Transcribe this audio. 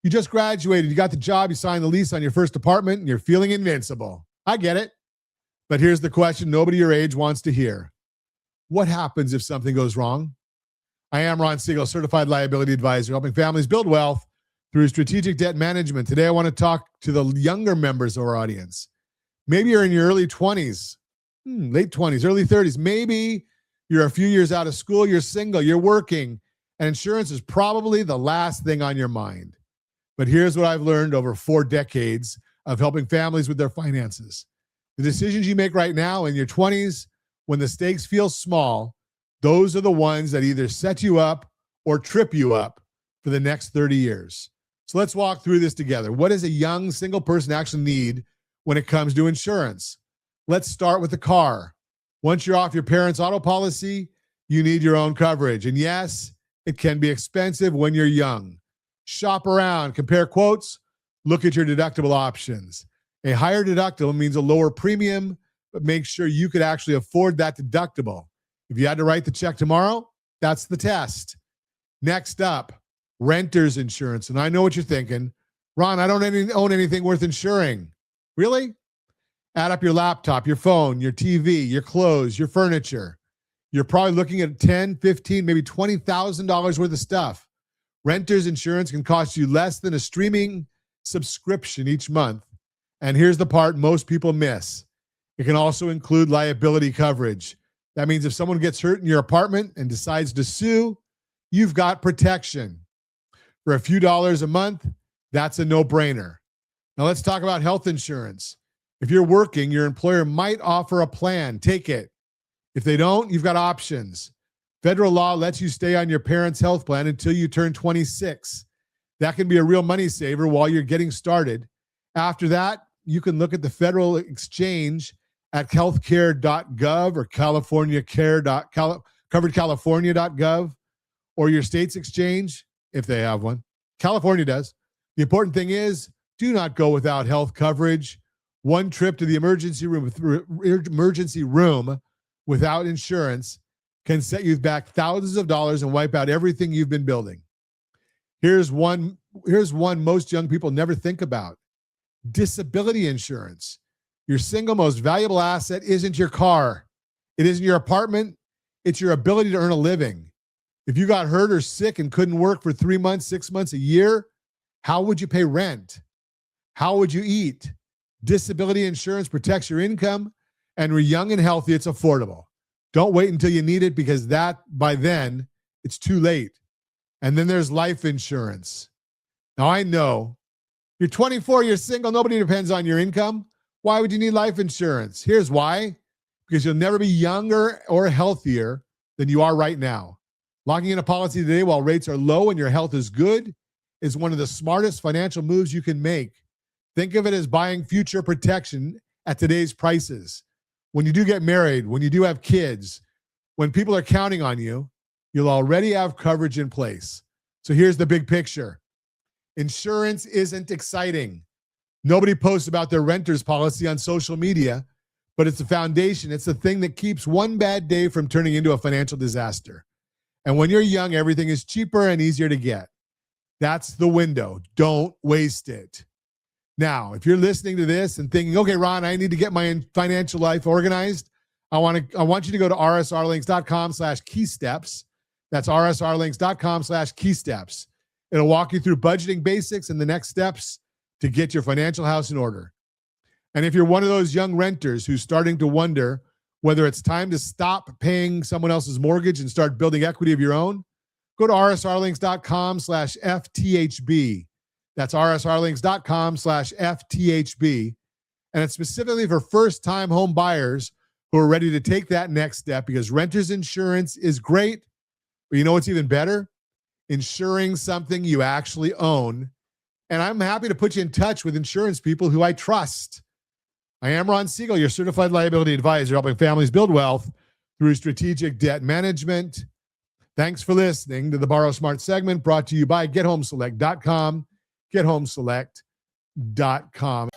You just graduated, you got the job, you signed the lease on your first apartment, and you're feeling invincible. I get it. But here's the question nobody your age wants to hear. What happens if something goes wrong? I am Ron Siegel, certified liability advisor, helping families build wealth through strategic debt management. Today, I want to talk to the younger members of our audience. Maybe you're in your early 20s, late 20s, early 30s. Maybe you're a few years out of school, you're single, you're working, and insurance is probably the last thing on your mind. But here's what I've learned over 4 decades of helping families with their finances. The decisions you make right now in your 20s, when the stakes feel small, those are the ones that either set you up or trip you up for the next 30 years. So let's walk through this together. What does a young single person actually need when it comes to insurance? Let's start with the car. Once you're off your parents' auto policy, you need your own coverage. And yes, it can be expensive when you're young. Shop around, compare quotes, look at your deductible options. A higher deductible means a lower premium, but make sure you could actually afford that deductible. If you had to write the check tomorrow, that's the test. Next up, renter's insurance. And I know what you're thinking. Ron, I don't own anything worth insuring. Really? Add up your laptop, your phone, your TV, your clothes, your furniture. You're probably looking at $10,000, $15,000, maybe $20,000 worth of stuff. Renter's insurance can cost you less than a streaming subscription each month. And here's the part most people miss. It can also include liability coverage. That means if someone gets hurt in your apartment and decides to sue, you've got protection. For a few dollars a month, that's a no-brainer. Now let's talk about health insurance. If you're working, your employer might offer a plan. Take it. If they don't, you've got options. Federal law lets you stay on your parents' health plan until you turn 26. That can be a real money saver while you're getting started. After that, you can look at the federal exchange at healthcare.gov or coveredcalifornia.gov or your state's exchange, if they have one. California does. The important thing is, do not go without health coverage. One trip to the emergency room without insurance can set you back thousands of dollars and wipe out everything you've been building. Here's one most young people never think about. Disability insurance. Your single most valuable asset isn't your car. It isn't your apartment. It's your ability to earn a living. If you got hurt or sick and couldn't work for 3 months, 6 months, a year, how would you pay rent? How would you eat? Disability insurance protects your income, and we're young and healthy. It's affordable. Don't wait until you need it because by then, it's too late. And then there's life insurance. Now, I know you're 24, you're single, nobody depends on your income. Why would you need life insurance? Here's why. Because you'll never be younger or healthier than you are right now. Locking in a policy today while rates are low and your health is good is one of the smartest financial moves you can make. Think of it as buying future protection at today's prices. When you do get married, when you do have kids, when people are counting on you, you'll already have coverage in place. So here's the big picture. Insurance isn't exciting. Nobody posts about their renter's policy on social media, but it's the foundation. It's the thing that keeps one bad day from turning into a financial disaster. And when you're young, everything is cheaper and easier to get. That's the window. Don't waste it. Now, if you're listening to this and thinking, okay, Ron, I need to get my financial life organized, I want you to go to rsrlinks.com/keysteps. That's rsrlinks.com/keysteps. It'll walk you through budgeting basics and the next steps to get your financial house in order. And if you're one of those young renters who's starting to wonder whether it's time to stop paying someone else's mortgage and start building equity of your own, go to rsrlinks.com/FTHB. That's rsrlinks.com/FTHB. And it's specifically for first-time home buyers who are ready to take that next step because renter's insurance is great, but you know what's even better? Insuring something you actually own. And I'm happy to put you in touch with insurance people who I trust. I am Ron Siegel, your certified liability advisor, helping families build wealth through strategic debt management. Thanks for listening to the Borrow Smart segment brought to you by GetHomeSelect.com. GetHomeSelect.com.